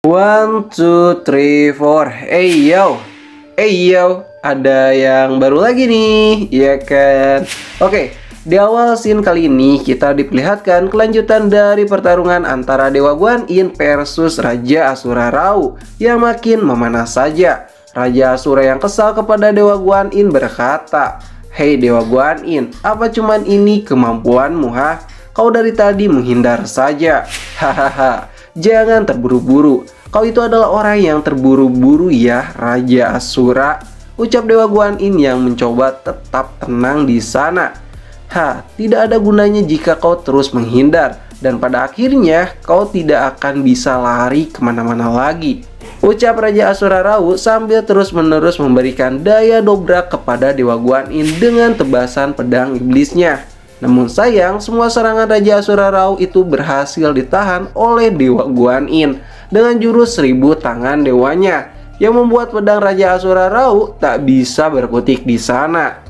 One, two, three, four. Hey yo, ada yang baru lagi nih, ya kan? Oke, di awal scene kali ini kita diperlihatkan kelanjutan dari pertarungan antara Dewa Guan Yin versus Raja Asura Rao yang makin memanas saja. Raja Asura yang kesal kepada Dewa Guan Yin berkata, "Hei Dewa Guan Yin, apa cuman ini kemampuanmu, ha? Kau dari tadi menghindar saja. Hahaha, jangan terburu-buru. Kau itu adalah orang yang terburu-buru ya, Raja Asura," ucap Dewa Guan Yin yang mencoba tetap tenang di sana. Tidak ada gunanya jika kau terus menghindar, dan pada akhirnya kau tidak akan bisa lari kemana-mana lagi, ucap Raja Asura Rao sambil terus-menerus memberikan daya dobrak kepada Dewa Guan Yin dengan tebasan pedang iblisnya. Namun sayang, semua serangan Raja Asura Rao itu berhasil ditahan oleh Dewa Guan Yin dengan jurus 1000 tangan dewanya, yang membuat pedang Raja Asura Rao tak bisa berkutik di sana.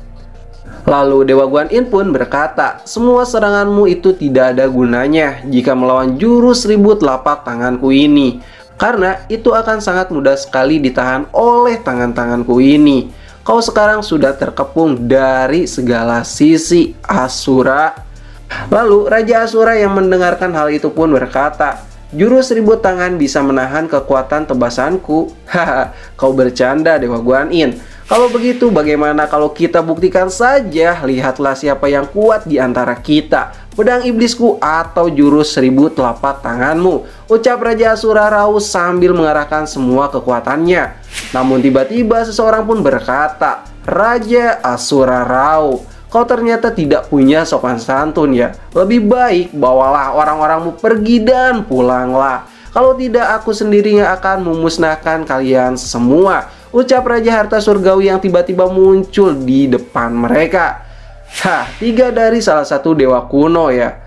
Lalu Dewa Guan Yin pun berkata, "Semua seranganmu itu tidak ada gunanya jika melawan jurus 1000 telapak tanganku ini, karena itu akan sangat mudah sekali ditahan oleh tangan-tanganku ini. Kau sekarang sudah terkepung dari segala sisi, Asura." Lalu Raja Asura yang mendengarkan hal itu pun berkata, "Jurus 1000 tangan bisa menahan kekuatan tebasanku? Haha, kau bercanda Dewa Guan Yin. Kalau begitu bagaimana kalau kita buktikan saja? Lihatlah siapa yang kuat di antara kita, pedang iblisku atau jurus 1000 telapak tanganmu," ucap Raja Asura Rao sambil mengarahkan semua kekuatannya. Namun tiba-tiba seseorang pun berkata, "Raja Asura Rao, kau ternyata tidak punya sopan santun ya. Lebih baik bawalah orang-orangmu pergi dan pulanglah. Kalau tidak aku sendiri yang akan memusnahkan kalian semua," ucap Raja Harta Surgawi yang tiba-tiba muncul di depan mereka. Tiga dari salah satu dewa kuno ya.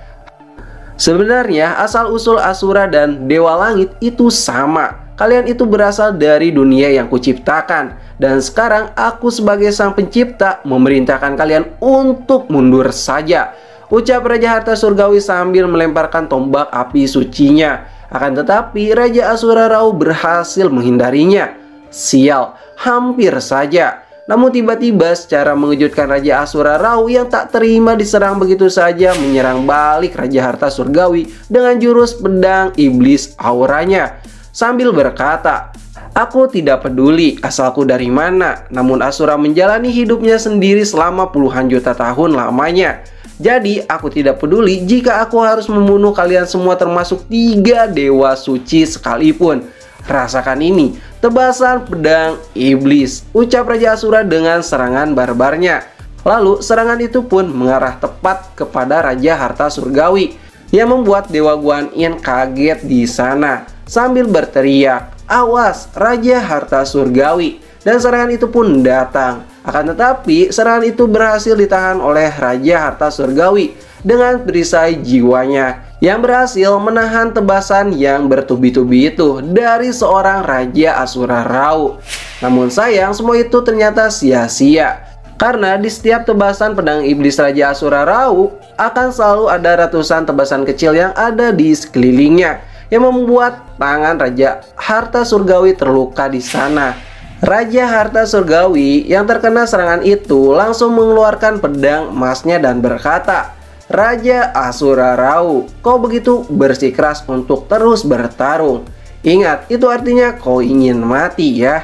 Sebenarnya asal-usul Asura dan Dewa Langit itu sama. Kalian itu berasal dari dunia yang kuciptakan, dan sekarang aku sebagai sang pencipta memerintahkan kalian untuk mundur saja, ucap Raja Harta Surgawi sambil melemparkan tombak api sucinya. Akan tetapi Raja Asura Rao berhasil menghindarinya. Sial, hampir saja. Namun tiba-tiba secara mengejutkan Raja Asura Rao yang tak terima diserang begitu saja menyerang balik Raja Harta Surgawi dengan jurus pedang iblis auranya sambil berkata, "Aku tidak peduli asalku dari mana, namun Asura menjalani hidupnya sendiri selama puluhan juta tahun lamanya. Jadi aku tidak peduli jika aku harus membunuh kalian semua termasuk 3 dewa suci sekalipun. Rasakan ini, tebasan pedang iblis," ucap Raja Asura dengan serangan barbarnya. Lalu serangan itu pun mengarah tepat kepada Raja Harta Surgawi yang membuat Dewa Guan Yin kaget di sana sambil berteriak, "Awas Raja Harta Surgawi!" Dan serangan itu pun datang. Akan tetapi serangan itu berhasil ditahan oleh Raja Harta Surgawi dengan perisai jiwanya yang berhasil menahan tebasan yang bertubi-tubi itu dari seorang Raja Asura Rao. Namun sayang, semua itu ternyata sia-sia, karena di setiap tebasan pedang iblis Raja Asura Rao akan selalu ada ratusan tebasan kecil yang ada di sekelilingnya, yang membuat tangan Raja Harta Surgawi terluka di sana. Raja Harta Surgawi yang terkena serangan itu langsung mengeluarkan pedang emasnya dan berkata, "Raja Asura Rao, kau begitu bersikeras untuk terus bertarung. Ingat, itu artinya kau ingin mati ya.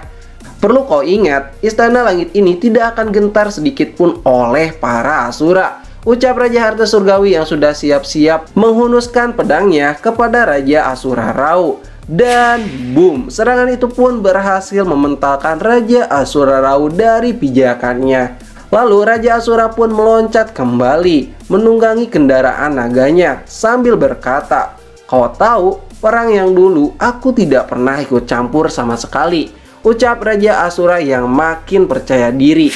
Perlu kau ingat, istana langit ini tidak akan gentar sedikit pun oleh para Asura," ucap Raja Harta Surgawi yang sudah siap-siap menghunuskan pedangnya kepada Raja Asura Rao. Dan boom, serangan itu pun berhasil mementalkan Raja Asura Rao dari pijakannya. Lalu Raja Asura pun meloncat kembali menunggangi kendaraan naganya sambil berkata, "Kau tahu, perang yang dulu aku tidak pernah ikut campur sama sekali," ucap Raja Asura yang makin percaya diri.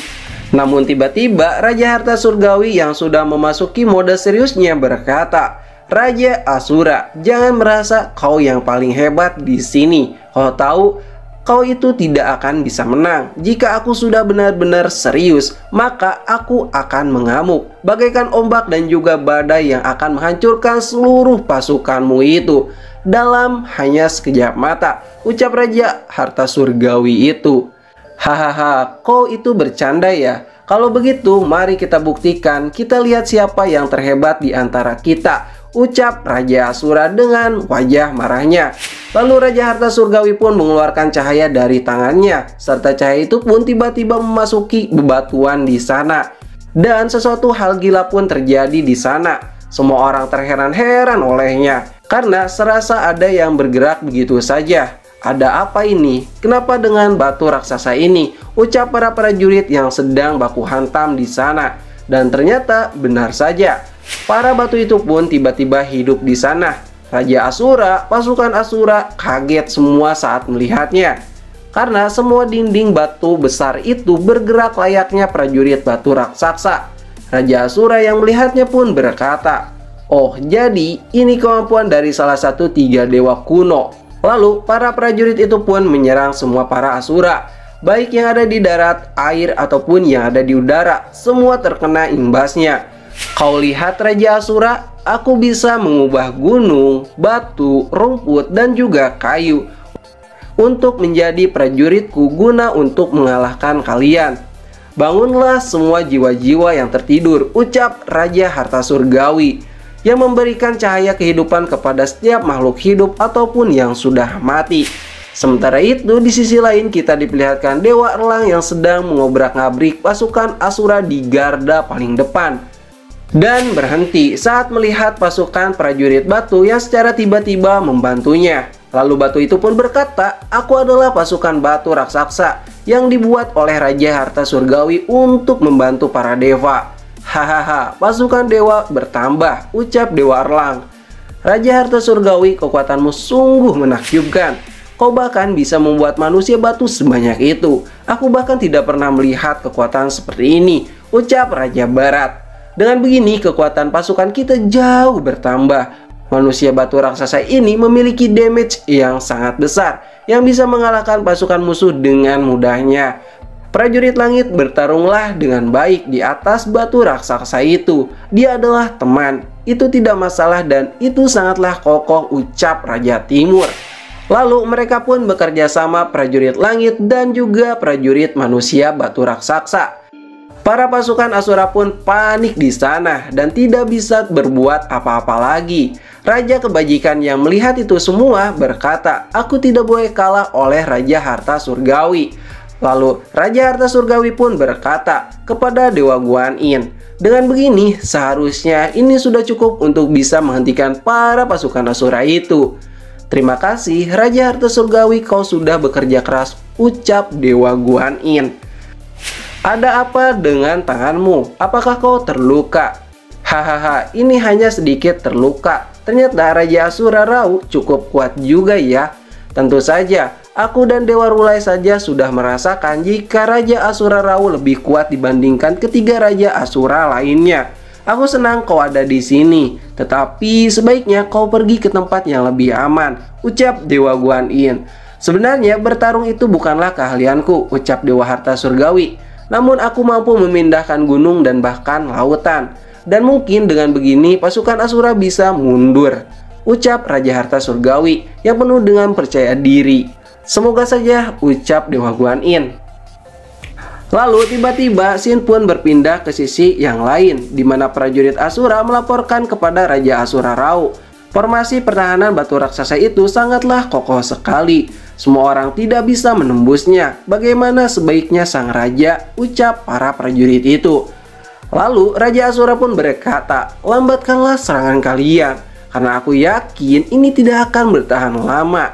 Namun tiba-tiba Raja Harta Surgawi yang sudah memasuki mode seriusnya berkata, "Raja Asura, jangan merasa kau yang paling hebat di sini. Kau tahu, kau itu tidak akan bisa menang. Jika aku sudah benar-benar serius, maka aku akan mengamuk bagaikan ombak dan juga badai yang akan menghancurkan seluruh pasukanmu itu." dalam hanya sekejap mata, ucap Raja Harta Surgawi itu. Hahaha, kau itu bercanda ya? Kalau begitu, mari kita buktikan. Kita lihat siapa yang terhebat di antara kita, ucap Raja Asura dengan wajah marahnya. Lalu Raja Harta Surgawi pun mengeluarkan cahaya dari tangannya, serta cahaya itu pun tiba-tiba memasuki bebatuan di sana. Dan sesuatu hal gila pun terjadi di sana. Semua orang terheran-heran olehnya, karena serasa ada yang bergerak begitu saja. Ada apa ini? Kenapa dengan batu raksasa ini? Ucap para prajurit yang sedang baku hantam di sana. Dan ternyata benar saja, para batu itu pun tiba-tiba hidup di sana. Raja Asura, pasukan Asura kaget semua saat melihatnya, karena semua dinding batu besar itu bergerak layaknya prajurit batu raksasa. Raja Asura yang melihatnya pun berkata, "Oh, jadi ini kemampuan dari salah satu 3 dewa kuno." Lalu para prajurit itu pun menyerang semua para Asura, baik yang ada di darat, air, ataupun yang ada di udara. Semua terkena imbasnya. Kau lihat Raja Asura, aku bisa mengubah gunung, batu, rumput, dan juga kayu untuk menjadi prajuritku guna untuk mengalahkan kalian. Bangunlah semua jiwa-jiwa yang tertidur, ucap Raja Harta Surgawi, yang memberikan cahaya kehidupan kepada setiap makhluk hidup ataupun yang sudah mati. Sementara itu, di sisi lain kita diperlihatkan Dewa Erlang yang sedang mengobrak-ngabrik pasukan Asura di garda paling depan, dan berhenti saat melihat pasukan prajurit batu yang secara tiba-tiba membantunya. Lalu batu itu pun berkata, "Aku adalah pasukan batu raksasa yang dibuat oleh Raja Harta Surgawi untuk membantu para dewa." Hahaha, pasukan dewa bertambah, ucap Dewa Erlang. Raja Harta Surgawi, kekuatanmu sungguh menakjubkan. Kau bahkan bisa membuat manusia batu sebanyak itu. Aku bahkan tidak pernah melihat kekuatan seperti ini, ucap Raja Barat. Dengan begini, kekuatan pasukan kita jauh bertambah. Manusia batu raksasa ini memiliki damage yang sangat besar, yang bisa mengalahkan pasukan musuh dengan mudahnya. Prajurit langit bertarunglah dengan baik di atas batu raksasa itu. Dia adalah teman, itu tidak masalah dan itu sangatlah kokoh, ucap Raja Timur. Lalu mereka pun bekerja sama, prajurit langit dan juga prajurit manusia batu raksasa. Para pasukan Asura pun panik di sana dan tidak bisa berbuat apa-apa lagi. Raja Kebajikan yang melihat itu semua berkata, "Aku tidak boleh kalah oleh Raja Harta Surgawi." Lalu Raja Harta Surgawi pun berkata kepada Dewa Guan Yin, "Dengan begini seharusnya ini sudah cukup untuk bisa menghentikan para pasukan Asura itu." "Terima kasih Raja Harta Surgawi, kau sudah bekerja keras," ucap Dewa Guan Yin. "Ada apa dengan tanganmu? Apakah kau terluka?" "Hahaha, ini hanya sedikit terluka. Ternyata Raja Asura Rau cukup kuat juga ya." "Tentu saja, aku dan Dewa Rulai saja sudah merasakan jika Raja Asura Rau lebih kuat dibandingkan ketiga Raja Asura lainnya. Aku senang kau ada di sini, tetapi sebaiknya kau pergi ke tempat yang lebih aman," ucap Dewa Guan Yin. "Sebenarnya bertarung itu bukanlah keahlianku," ucap Dewa Harta Surgawi. "Namun aku mampu memindahkan gunung dan bahkan lautan. Dan mungkin dengan begini pasukan Asura bisa mundur," ucap Raja Harta Surgawi yang penuh dengan percaya diri. "Semoga saja," ucap Dewa Guan Yin. Lalu tiba-tiba scene pun berpindah ke sisi yang lain, di mana prajurit Asura melaporkan kepada Raja Asura Rau. Formasi pertahanan batu raksasa itu sangatlah kokoh sekali. Semua orang tidak bisa menembusnya. Bagaimana sebaiknya sang raja, ucap para prajurit itu. Lalu Raja Asura pun berkata, "Lambatkanlah serangan kalian, karena aku yakin ini tidak akan bertahan lama."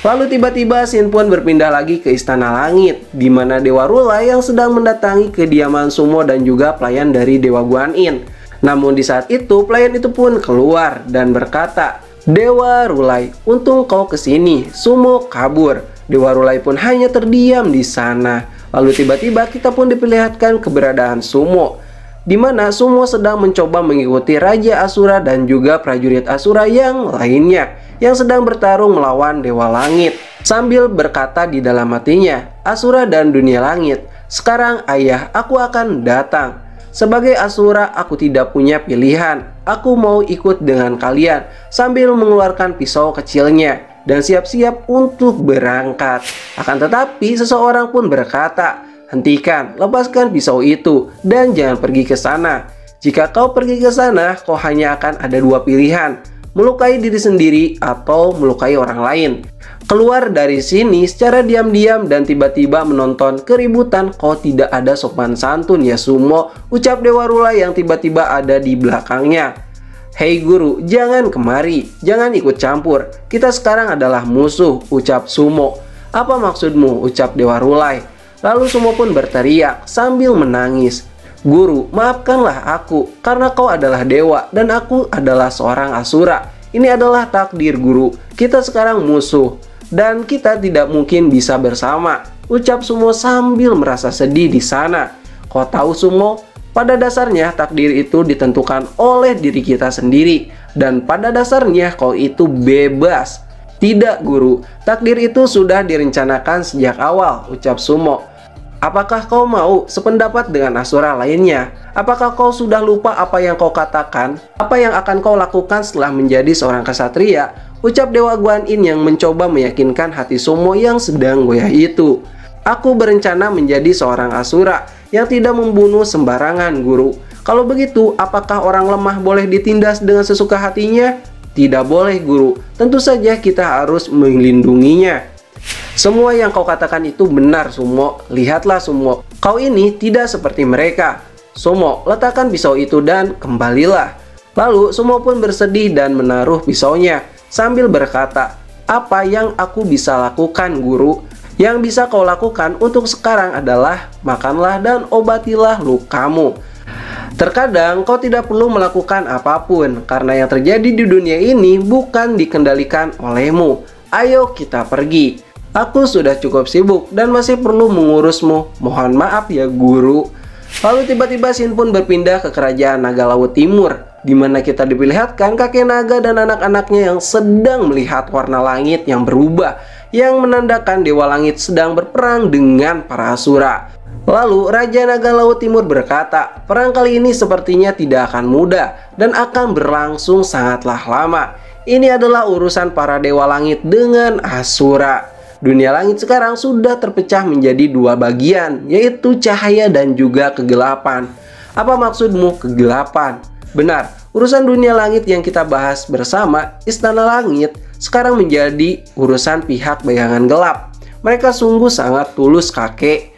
Lalu tiba-tiba scene pun berpindah lagi ke Istana Langit, di mana Dewa Rulai yang sedang mendatangi kediaman Sumo dan juga pelayan dari Dewa Guan Yin. Namun di saat itu pelayan itu pun keluar dan berkata, "Dewa Rulai, untung kau kesini." Sumo kabur. Dewa Rulai pun hanya terdiam di sana. Lalu tiba-tiba kita pun diperlihatkan keberadaan Sumo, di mana Sumo sedang mencoba mengikuti Raja Asura dan juga prajurit Asura yang lainnya yang sedang bertarung melawan Dewa Langit. Sambil berkata di dalam hatinya, "Asura dan dunia langit, sekarang ayah aku akan datang." Sebagai Asura, aku tidak punya pilihan. Aku mau ikut dengan kalian sambil mengeluarkan pisau kecilnya dan siap-siap untuk berangkat. Akan tetapi seseorang pun berkata, "Hentikan, lepaskan pisau itu dan jangan pergi ke sana. Jika kau pergi ke sana, kau hanya akan ada dua pilihan, melukai diri sendiri atau melukai orang lain. Keluar dari sini secara diam-diam dan tiba-tiba menonton keributan. Kau tidak ada sopan santun ya Sumo," ucap Dewa Rula yang tiba-tiba ada di belakangnya. "Hei guru, jangan kemari, jangan ikut campur. Kita sekarang adalah musuh," ucap Sumo. "Apa maksudmu?" ucap Dewa Rulai. Lalu Sumo pun berteriak sambil menangis, "Guru, maafkanlah aku karena kau adalah dewa dan aku adalah seorang Asura. Ini adalah takdir guru. Kita sekarang musuh dan kita tidak mungkin bisa bersama," ucap Sumo sambil merasa sedih di sana. "Kau tahu Sumo, pada dasarnya takdir itu ditentukan oleh diri kita sendiri dan pada dasarnya kau itu bebas." "Tidak guru, takdir itu sudah direncanakan sejak awal," ucap Sumo. "Apakah kau mau sependapat dengan Asura lainnya? Apakah kau sudah lupa apa yang kau katakan? Apa yang akan kau lakukan setelah menjadi seorang kesatria?" ucap Dewa Guan Yin yang mencoba meyakinkan hati Sumo yang sedang goyah itu. "Aku berencana menjadi seorang Asura yang tidak membunuh sembarangan guru. Kalau begitu, apakah orang lemah boleh ditindas dengan sesuka hatinya? Tidak boleh guru, tentu saja kita harus melindunginya." "Semua yang kau katakan itu benar Sumo. Lihatlah Sumo, kau ini tidak seperti mereka. Sumo, letakkan pisau itu dan kembalilah." Lalu Sumo pun bersedih dan menaruh pisaunya sambil berkata, "Apa yang aku bisa lakukan guru? Yang bisa kau lakukan untuk sekarang adalah makanlah dan obatilah lukamu. Terkadang kau tidak perlu melakukan apapun karena yang terjadi di dunia ini bukan dikendalikan olehmu. Ayo kita pergi. Aku sudah cukup sibuk dan masih perlu mengurusmu. Mohon maaf ya guru." Lalu tiba-tiba Shin pun berpindah ke kerajaan Naga Laut Timur, di mana kita diperlihatkan kakek naga dan anak-anaknya yang sedang melihat warna langit yang berubah, yang menandakan Dewa Langit sedang berperang dengan para Asura. Lalu Raja Naga Laut Timur berkata, "Perang kali ini sepertinya tidak akan mudah dan akan berlangsung sangatlah lama. Ini adalah urusan para Dewa Langit dengan Asura. Dunia langit sekarang sudah terpecah menjadi dua bagian, yaitu cahaya dan juga kegelapan." "Apa maksudmu kegelapan?" "Benar, urusan dunia langit yang kita bahas bersama, Istana Langit, sekarang menjadi urusan pihak bayangan gelap. Mereka sungguh sangat tulus kakek.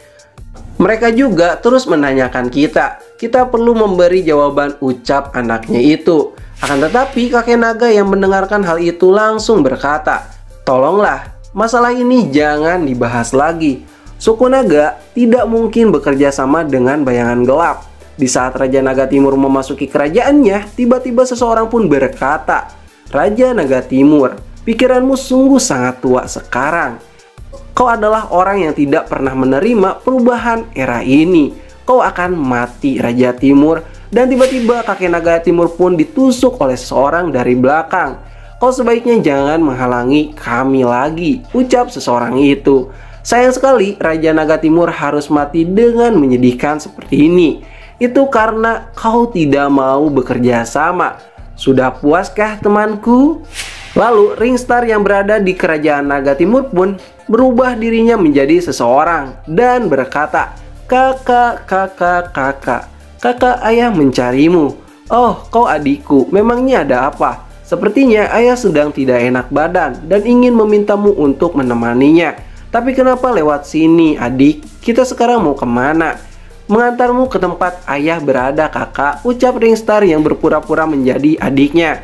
Mereka juga terus menanyakan kita. Kita perlu memberi jawaban," ucap anaknya itu. Akan tetapi kakek naga yang mendengarkan hal itu langsung berkata, "Tolonglah, masalah ini jangan dibahas lagi. Suku naga tidak mungkin bekerja sama dengan bayangan gelap." Di saat Raja Naga Timur memasuki kerajaannya, tiba-tiba seseorang pun berkata, "Raja Naga Timur, pikiranmu sungguh sangat tua sekarang. Kau adalah orang yang tidak pernah menerima perubahan era ini. Kau akan mati Raja Timur." Dan tiba-tiba kakek naga timur pun ditusuk oleh seseorang dari belakang. "Kau sebaiknya jangan menghalangi kami lagi," ucap seseorang itu. "Sayang sekali Raja Naga Timur harus mati dengan menyedihkan seperti ini. Itu karena kau tidak mau bekerja sama. Sudah puaskah temanku?" Lalu Ringstar yang berada di kerajaan Naga Timur pun berubah dirinya menjadi seseorang dan berkata, "Kakak, kakak, kakak. Kakak ayah mencarimu. Oh, kau adikku, memangnya ada apa? Sepertinya ayah sedang tidak enak badan dan ingin memintamu untuk menemaninya. Tapi kenapa lewat sini adik? Kita sekarang mau kemana?" "Mengantarmu ke tempat ayah berada kakak," ucap Ringstar yang berpura-pura menjadi adiknya.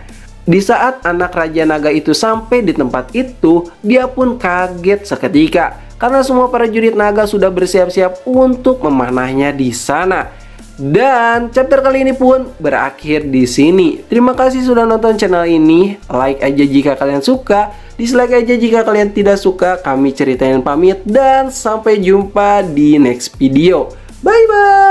Di saat anak Raja Naga itu sampai di tempat itu, dia pun kaget seketika karena semua prajurit naga sudah bersiap-siap untuk memanahnya di sana. Dan chapter kali ini pun berakhir di sini. Terima kasih sudah nonton channel ini. Like aja jika kalian suka, dislike aja jika kalian tidak suka. Kami ceritain pamit dan sampai jumpa di next video. Bye bye.